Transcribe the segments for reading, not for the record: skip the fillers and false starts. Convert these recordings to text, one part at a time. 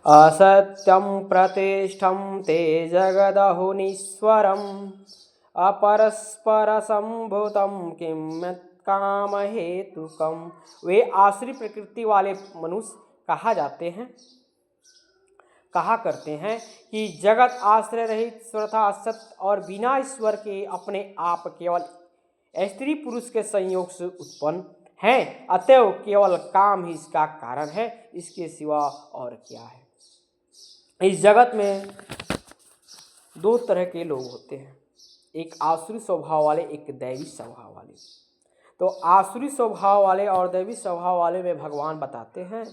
असत्यं प्रतिष्ठं ते जगदहुनीश्वरम् अपरस्परसंभूतं किं कामहेतुकम्। वे आसुरी प्रकृति वाले मनुष्य कहा करते हैं कि जगत आश्रय रहित स्वतः असत्य और बिना ईश्वर के अपने आप केवल स्त्री पुरुष के संयोग से उत्पन्न हैं, अतएव केवल काम ही इसका कारण है, इसके सिवा और क्या है। इस जगत में दो तरह के लोग होते हैं, एक आसुरी स्वभाव वाले, एक दैवी स्वभाव वाले। तो आसुरी स्वभाव वाले और दैवी स्वभाव वाले में भगवान बताते हैं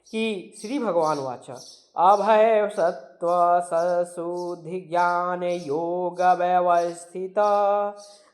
कि श्री भगवान वाचा अभय सत्व सशुद्धि ज्ञान योग व्यवस्थित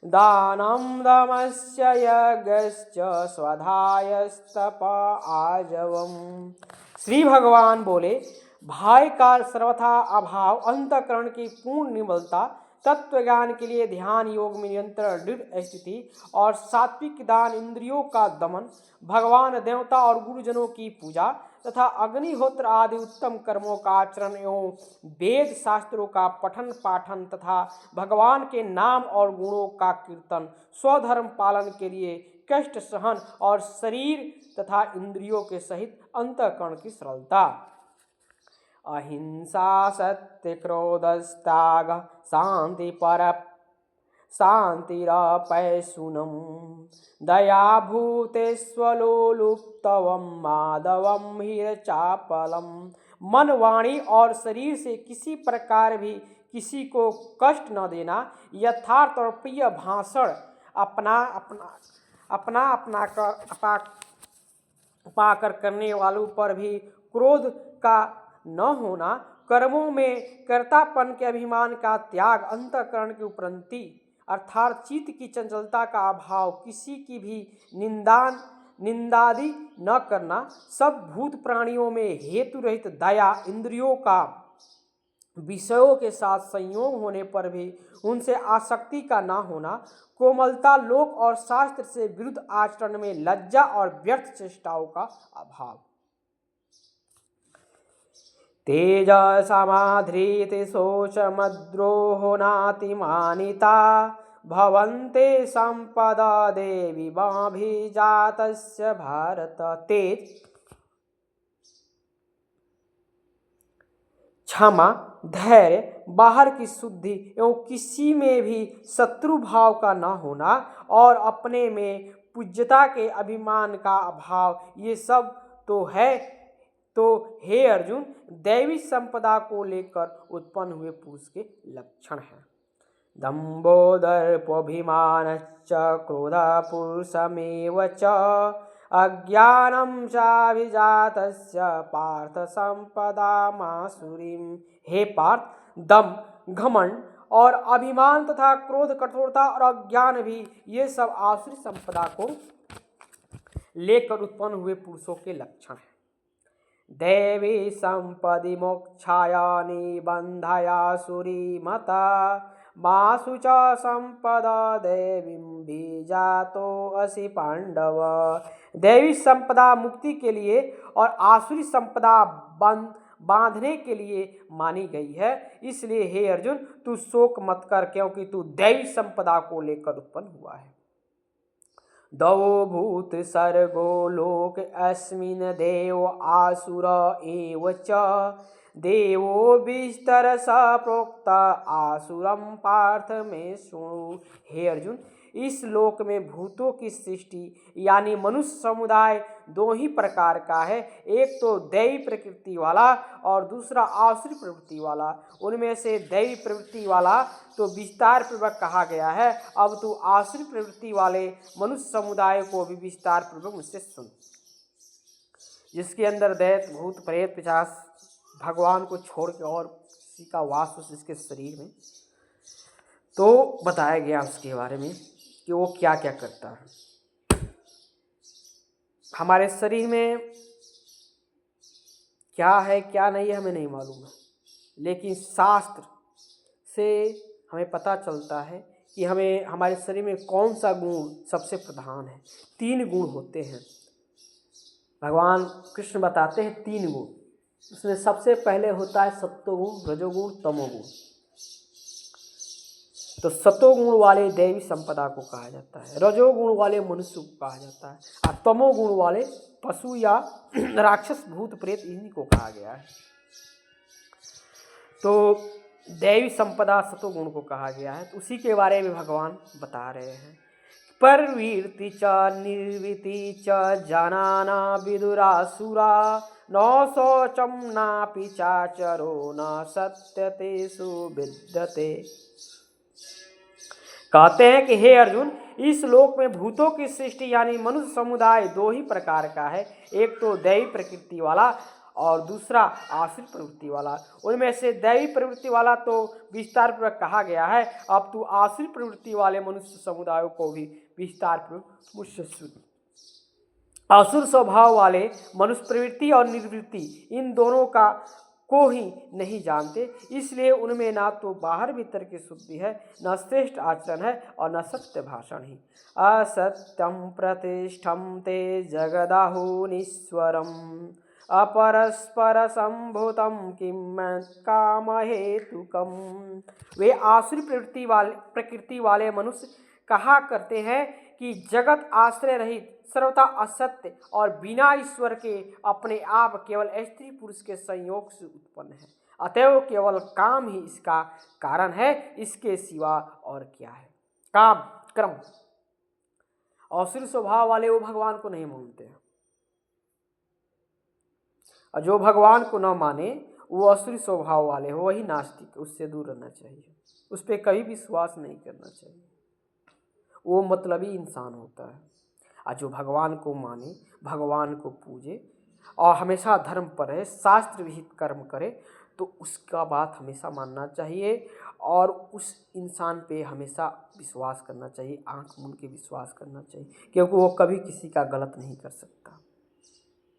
दानम दमस्य यज्ञश्च स्वधायस्तप आजवम। श्री भगवान बोले भय का सर्वथा अभाव, अंतःकरण की पूर्ण निर्मलता, तत्व ज्ञान के लिए ध्यान योग में निरंतर दृढ़ स्थिति और सात्विक दान, इंद्रियों का दमन, भगवान देवता और गुरुजनों की पूजा तथा अग्निहोत्र आदि उत्तम कर्मों का आचरण एवं वेद शास्त्रों का पठन पाठन तथा भगवान के नाम और गुणों का कीर्तन, स्वधर्म पालन के लिए कष्ट सहन और शरीर तथा इंद्रियों के सहित अंतःकरण की सरलता, अहिंसा सत्य क्रोधस्ताग शांति पर शांतिरपैशुनम दया भूतेष्वलोलुप्तवम माधवम हीरचापलम। मन वाणी और शरीर से किसी प्रकार भी किसी को कष्ट न देना, यथार्थ और प्रिय भाषण अपना पाकर करने वालों पर भी क्रोध का न होना, कर्मों में कर्तापन के अभिमान का त्याग, अंतःकरण की उपरंती अर्थात चित्त की चंचलता का अभाव, किसी की भी निंदादि न करना, सब भूत प्राणियों में हेतु रहित दया, इंद्रियों का विषयों के साथ संयोग होने पर भी उनसे आसक्ति का न होना, कोमलता, लोक और शास्त्र से विरुद्ध आचरण में लज्जा और व्यर्थ चेष्टाओं का अभाव, तेज समाधृति शोचमद्रोहो नातिमानिता भवन्ते संपदा देवी माभिजातस्य भारत। तेज, क्षमा, धैर्य, बाहर की शुद्धि एवं किसी में भी शत्रु भाव का न होना और अपने में पूज्यता के अभिमान का अभाव, ये सब तो है। तो हे अर्जुन, दैवी संपदा को लेकर उत्पन्न हुए पुरुष के लक्षण हैं। दम्भो दर्पोऽभिमानश्च क्रोधः पुरुषमेव च अज्ञानं चाभिजातस्य पार्थ संपदामासुरीम्। हे पार्थ, दम, घमंड और अभिमान तथा क्रोध, कठोरता और अज्ञान भी ये सब आसुरी संपदा को लेकर उत्पन्न हुए पुरुषों के लक्षण हैं। देवी संपदि मोक्षाय निबन्धयासुरी मता मासु च संपदा देवीं बीजातो असि पांडव। दैवी संपदा मुक्ति के लिए और आसुरी संपदा बांधने के लिए मानी गई है। इसलिए हे अर्जुन, तू शोक मत कर, क्योंकि तू दैवी संपदा को लेकर उत्पन्न हुआ है। दौ भूत सर्गो लोक अस्मिन् देव आसुर एव च देवो विस्तर स प्रोक्त आसुरम पार्थ में शृणु। हे अर्जुन, इस लोक में भूतों की सृष्टि यानी मनुष्य समुदाय दो ही प्रकार का है, एक तो दैवी प्रकृति वाला और दूसरा आसुरी प्रवृत्ति वाला। उनमें से दैवी प्रवृत्ति वाला तो विस्तार पूर्वक कहा गया है। अब तू आसुरी प्रवृत्ति वाले मनुष्य समुदाय को भी विस्तार पूर्वक मुझसे सुन, जिसके अंदर दैत्य, भूत, प्रेत, पिशाच भगवान को छोड़ के और किसी का वास हो इसके शरीर में, तो बताया गया उसके बारे में कि वो क्या क्या करता है। हमारे शरीर में क्या है क्या नहीं है हमें नहीं मालूम है, लेकिन शास्त्र से हमें पता चलता है कि हमें हमारे शरीर में कौन सा गुण सबसे प्रधान है। 3 गुण होते हैं, भगवान कृष्ण बताते हैं 3 गुण। उसमें सबसे पहले होता है सत्वगुण, रजोगुण, तमोगुण। तो सतोगुण वाले दैवी संपदा को कहा जाता है, रजोगुण वाले मनुष्य को कहा जाता है, और तमोगुण वाले पशु या राक्षस, भूत, प्रेत, इन्हीं को कहा गया है। तो दैवी संपदा सतोगुण को कहा गया है। तो उसी के बारे में भगवान बता रहे हैं। प्रवृत्ति च निर्वृत्ति च जानाना विदुरासुरा न शौचम नापि चाचरो न सत्यतेषु विद्यते। कहते हैं कि हे अर्जुन, इस लोक में भूतों की सृष्टि यानी मनुष्य समुदाय दो ही प्रकार का है, एक तो दैवी प्रकृति वाला और दूसरा आसुरी प्रवृत्ति वाला। उनमें से दैवी प्रवृत्ति वाला तो विस्तार पूर्वक कहा गया है, अब तो आसुरी प्रवृत्ति वाले मनुष्य समुदायों को भी विस्तार पूर्वक मुझसे सुन। असुर स्वभाव वाले मनुष्य प्रवृत्ति और निर्वृत्ति इन दोनों को ही नहीं जानते, इसलिए उनमें ना तो बाहर भीतर की शुद्धि है, न श्रेष्ठ आचरण है और न सत्य भाषण ही। असत्यम प्रतिष्ठम ते जगदाहुनीश्वरम अपरस्पर संभूतम किम काम हेतुकम। वे आसुरी प्रकृति वाले मनुष्य कहा करते हैं कि जगत आश्रय रहित, सर्वथा असत्य और बिना ईश्वर के अपने आप केवल स्त्री पुरुष के संयोग से उत्पन्न है, अतएव केवल काम ही इसका कारण है, इसके सिवा और क्या है। काम, कर्म। असुर स्वभाव वाले वो भगवान को नहीं मानते हैं, और जो भगवान को न माने वो असुर स्वभाव वाले हो, वही नास्तिक, उससे दूर रहना चाहिए, उस पर कभी विश्वास नहीं करना चाहिए, वो मतलबी इंसान होता है। और जो भगवान को माने, भगवान को पूजे और हमेशा धर्म पर रहे, शास्त्र विहित कर्म करे, तो उसका बात हमेशा मानना चाहिए और उस इंसान पे हमेशा विश्वास करना चाहिए, आंख मूंद के विश्वास करना चाहिए, क्योंकि वो कभी किसी का गलत नहीं कर सकता।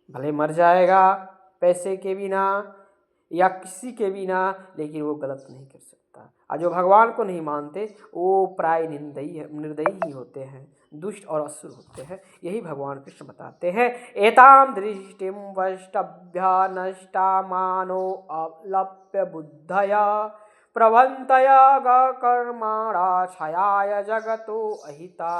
भले मर जाएगा पैसे के बिना या किसी के बिना, लेकिन वो गलत नहीं कर सकता। और जो भगवान को नहीं मानते वो प्राय निर्दयी ही होते हैं, दुष्ट और असुर होते हैं। यही भगवान कृष्ण बताते हैं। एताम दृष्टिम वष्टभ्य नष्टा मानो अलप्य बुद्धया प्रभंतया कर्माणा छाया जगतो अहिता।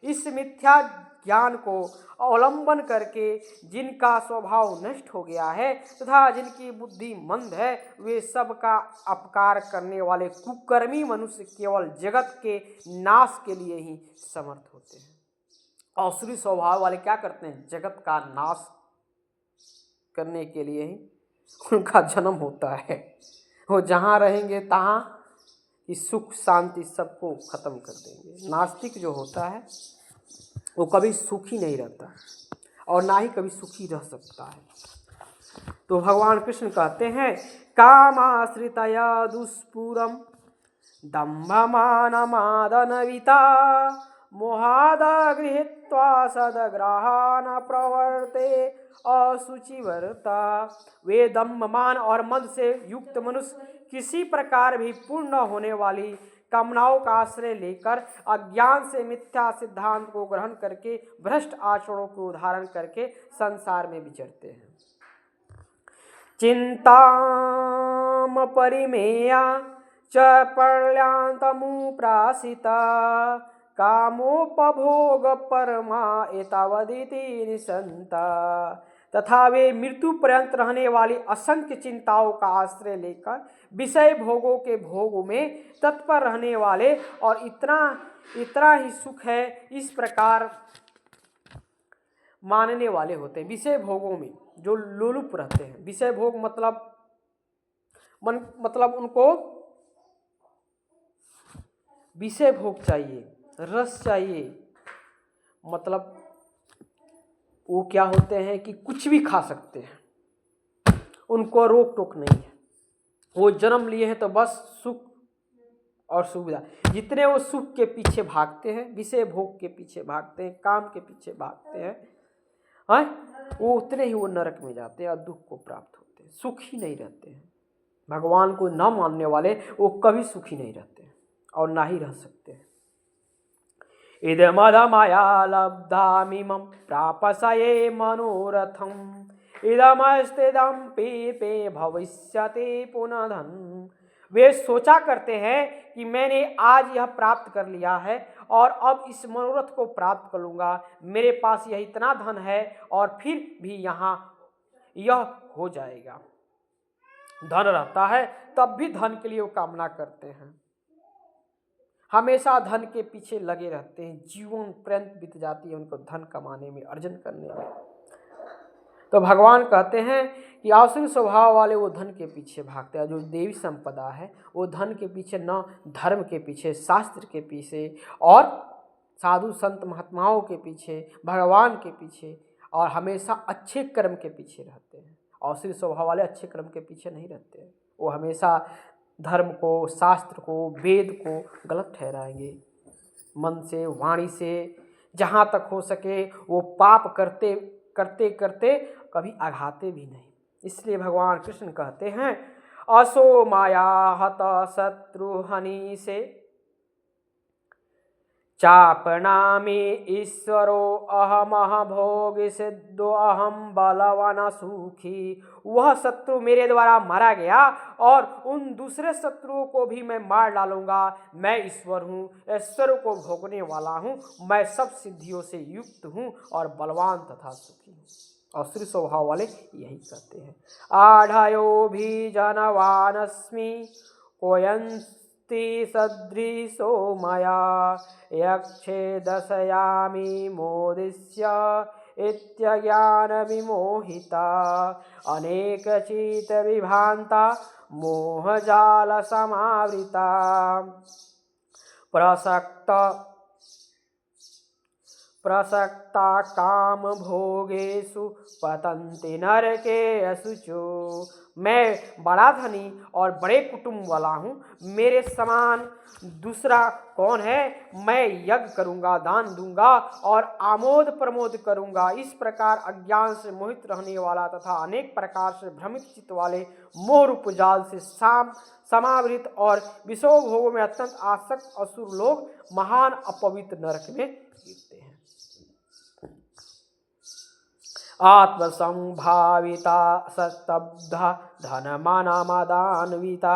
इस मिथ्या ज्ञान को अवलंबन करके जिनका स्वभाव नष्ट हो गया है तथा जिनकी बुद्धि मंद है, वे सबका अपकार करने वाले कुकर्मी मनुष्य केवल जगत के नाश के लिए ही समर्थ होते हैं। असुरी स्वभाव वाले क्या करते हैं? जगत का नाश करने के लिए ही उनका जन्म होता है। वो जहाँ रहेंगे तहाँ कि सुख शांति सबको खत्म कर देंगे। नास्तिक जो होता है वो कभी सुखी नहीं रहता और ना ही कभी सुखी रह सकता है। तो भगवान कृष्ण कहते हैं, कामाश्रितया दुष्पूरम दम्भमानमादनविता मोहाद गृहीत्वा सदग्रहान प्रवर्ते असुचिवर्ता। वे दम्भमान और मद से युक्त मनुष्य किसी प्रकार भी पूर्ण होने वाली कामनाओं का आश्रय लेकर अज्ञान से मिथ्या सिद्धांत को ग्रहण करके भ्रष्ट आचरणों को उदाहरण करके संसार में विचरते हैं। चिंताम परिमेया च पर्यांतमुप्रासिता कामोपभोग परमा एतावदिति निसंता। तथा वे मृत्यु पर्यंत रहने वाली असंख्य चिंताओं का आश्रय लेकर विषय भोगों के भोग में तत्पर रहने वाले और इतना ही सुख है इस प्रकार मानने वाले होते हैं। विषय भोगों में जो लोलुप रहते हैं, विषय भोग मतलब उनको विषय भोग चाहिए, रस चाहिए, मतलब वो क्या होते हैं कि कुछ भी खा सकते हैं, उनको रोक टोक नहीं है। वो जन्म लिए हैं तो बस सुख और सुविधा, जितने वो सुख के पीछे भागते हैं, विषय भोग के पीछे भागते हैं, काम के पीछे भागते हैं, वो उतने ही वो नरक में जाते हैं और दुख को प्राप्त होते हैं, सुखी नहीं रहते हैं। भगवान को न मानने वाले वो कभी सुखी नहीं रहते हैं और ना ही रह सकते हैं। इदमदमया लब्धामिमं प्रापसये मनोरथं इदमस्तिदं पीपे भविष्यति पुनः धन। वे सोचा करते हैं कि मैंने आज यह प्राप्त कर लिया है और अब इस मनोरथ को प्राप्त कर लूँगा, मेरे पास यह इतना धन है और फिर भी यहाँ यह हो जाएगा। धन रहता है तब भी धन के लिए वो कामना करते हैं, हमेशा धन के पीछे लगे रहते हैं, जीवन पर्यंत बीत जाती है उनको धन कमाने में, अर्जन करने में। तो भगवान कहते हैं कि आसुरी स्वभाव वाले वो धन के पीछे भागते हैं। जो देवी संपदा है वो धन के पीछे, न धर्म के पीछे, शास्त्र के पीछे और साधु संत महात्माओं के पीछे, भगवान के पीछे और हमेशा अच्छे कर्म के पीछे रहते हैं। आसुरी स्वभाव वाले अच्छे कर्म के पीछे नहीं रहते हैं, वो हमेशा धर्म को, शास्त्र को, वेद को गलत ठहराएंगे। मन से, वाणी से जहाँ तक हो सके वो पाप करते करते करते कभी आघाते भी नहीं। इसलिए भगवान कृष्ण कहते हैं, असो माया हत शत्रु हनि से चापनामी ईश्वरो अहम भोग सिद्धो अहम बलवान सुखी। वह शत्रु मेरे द्वारा मारा गया और उन दूसरे शत्रुओं को भी मैं मार डालूंगा। मैं ईश्वर हूँ, ईश्वर को भोगने वाला हूँ, मैं सब सिद्धियों से युक्त हूँ और बलवान तथा सुखी हूँ। और श्री स्वभाव वाले यही कहते हैं। आढ़यो भी जनवानस्मि कोयंस्ति सदृशो मया यक्षे दशयामि मोदिष्य इत्यज्ञान विमोहिता अनेकचित विभान्ता मोहजाल समावृता प्रसक्ता काम भोगेषु पतन्ति नरके असुचो। मैं बड़ा धनी और बड़े कुटुंब वाला हूँ, मेरे समान दूसरा कौन है। मैं यज्ञ करूँगा, दान दूंगा और आमोद प्रमोद करूँगा। इस प्रकार अज्ञान से मोहित रहने वाला तथा अनेक प्रकार से भ्रमित चित्त वाले मोह रूप जाल से समावृत और विषय भोग में अत्यंत आसक्त असुर लोग महान अपवित्र नरक में गिरते हैं। आत्मसंभाविता सस्तब्धा धनमानमदान्विता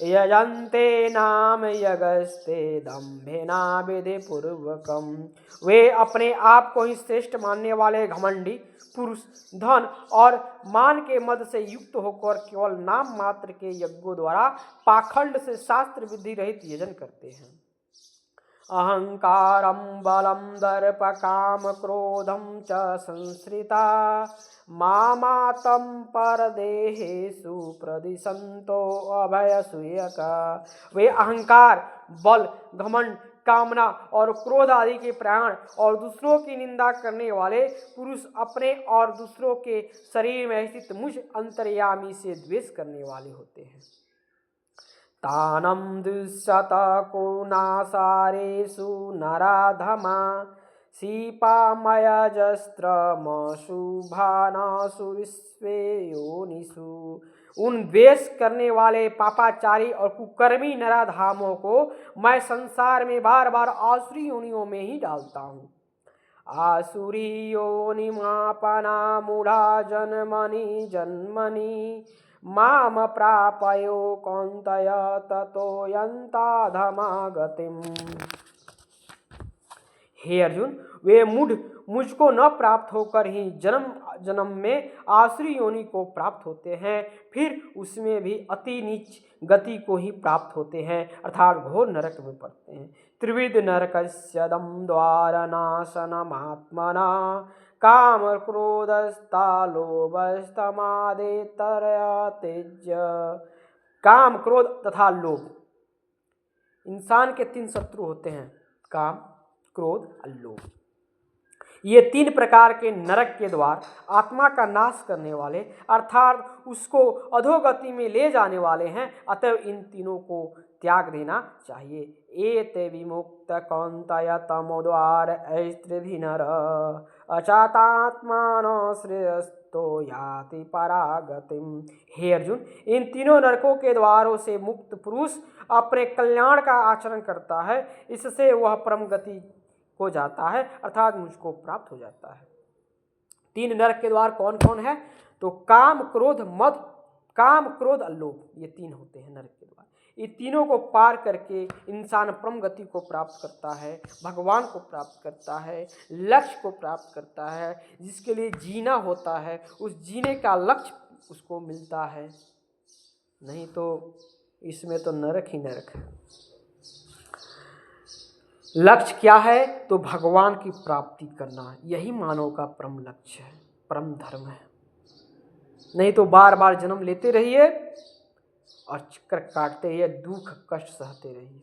यजन्ते नाम यगस्ते दम्भेना विधिपूर्वकम्। वे अपने आप को ही श्रेष्ठ मानने वाले घमंडी पुरुष धन और मान के मद से युक्त होकर केवल नाम मात्र के यज्ञों द्वारा पाखंड से शास्त्र विधि रहित यजन करते हैं। अहंकारं बलं दर्प काम क्रोधं च संश्रिता मामातं परदेहेषु प्रदिशन्तो अभयसूयका। वे अहंकार, बल, घमंड, कामना और क्रोध आदि के प्राण और दूसरों की निंदा करने वाले पुरुष अपने और दूसरों के शरीर में स्थित मुझ अंतर्यामी से द्वेष करने वाले होते हैं। तानं दुष्यत कुनासारेषु नराधमा सीपामयजस्त्रमशुभानासुरिष्वे योनिषु। उन द्वेष करने वाले पापाचारी और कुकर्मी नराधामों को मैं संसार में बार बार आसुरी योनियों में ही डालता हूँ। आसुरी योनिमापना मूढ़ा जन्मनि जन्मनि माम प्रापयो कौन्तेय ततो यन्ताधमागतिम्। हे अर्जुन, वे मूढ़ मुझको न प्राप्त होकर ही जन्म जन्म में आसुरी योनि को प्राप्त होते हैं, फिर उसमें भी अति नीच गति को ही प्राप्त होते हैं, अर्थात घोर नरक में पड़ते हैं। त्रिविध नरकस्य दम्द्वारनाशनमात्मना काम क्रोधस्ता लोभस्तमादेतरत्यज्य। काम, क्रोध तथा लोभ इंसान के तीन शत्रु होते हैं, काम, क्रोध और लोभ। ये तीन प्रकार के नरक के द्वार आत्मा का नाश करने वाले अर्थात उसको अधोगति में ले जाने वाले हैं। अतः इन तीनों को त्याग देना चाहिए। एते विमुक्त कौन्तेय तमोद्वार ऐस्त्रिभिर्नर अचातात्मानो श्रेयस्तो याति परागतिम्। हे अर्जुन, इन तीनों नरकों के द्वारों से मुक्त पुरुष अपने कल्याण का आचरण करता है, इससे वह परम गति हो जाता है, अर्थात मुझको प्राप्त हो जाता है। तीन नरक के द्वार कौन कौन है? तो काम क्रोध लोभ, ये तीन होते हैं नरक के द्वार। ये तीनों को पार करके इंसान परम गति को प्राप्त करता है, भगवान को प्राप्त करता है, लक्ष्य को प्राप्त करता है। जिसके लिए जीना होता है उस जीने का लक्ष्य उसको मिलता है, नहीं तो इसमें तो नरक ही नरक है। लक्ष्य क्या है? तो भगवान की प्राप्ति करना, यही मानव का परम लक्ष्य है, परम धर्म है। नहीं तो बार बार जन्म लेते रहिए और चक्कर काटते रहिए, दुख कष्ट सहते रहिए।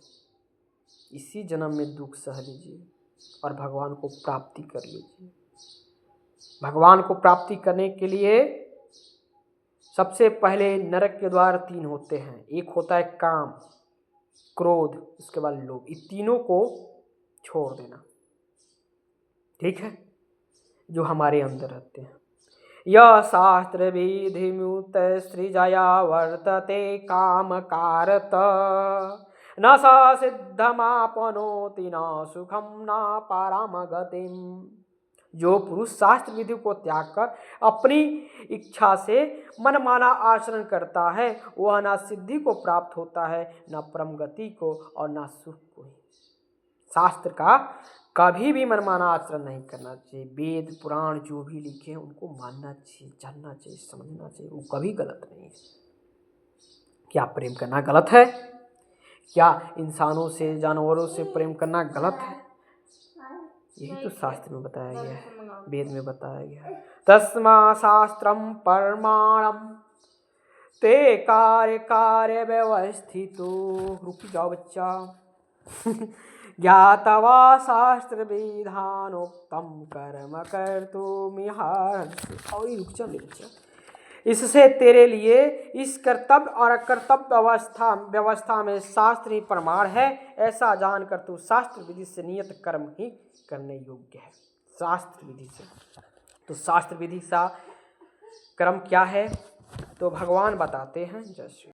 इसी जन्म में दुख सह लीजिए और भगवान को प्राप्ति कर लीजिए। भगवान को प्राप्ति करने के लिए सबसे पहले नरक के द्वार तीन होते हैं। एक होता है काम, क्रोध, उसके बाद लोभ। इन तीनों को छोड़ देना, ठीक है, जो हमारे अंदर रहते हैं। यह शास्त्र विधिमुत सृजया वर्तते काम कारत, न स सिद्धमापनोति न सुखम न पराम गतिम। जो पुरुष शास्त्र विधि को त्याग कर अपनी इच्छा से मनमाना आचरण करता है वह न सिद्धि को प्राप्त होता है, न परम गति को और न सुख को। शास्त्र का कभी भी मनमाना आचरण नहीं करना चाहिए। वेद पुराण जो भी लिखे हैं उनको मानना चाहिए, जानना चाहिए, समझना चाहिए, वो कभी गलत नहीं है। क्या प्रेम करना गलत है? क्या इंसानों से जानवरों से प्रेम करना गलत है? यही तो शास्त्र में बताया गया है, वेद में बताया गया है। तस्मा शास्त्रम परमाणम ते कार्य कार्य व्यवस्थितो। रुक जाओ बच्चा। ज्ञातवा शास्त्र विधानोक्तम कर्म कर्तुमिहार्हसि। और रुक जा मेरे बच्चा। इससे तेरे लिए इस कर्तव्य और अकर्तव्य व्यवस्था में शास्त्र ही प्रमाण है, ऐसा जानकर तू शास्त्र विधि से नियत कर्म ही करने योग्य है। शास्त्र विधि से, तो शास्त्र विधि सा कर्म क्या है? तो भगवान बताते हैं। जय श्री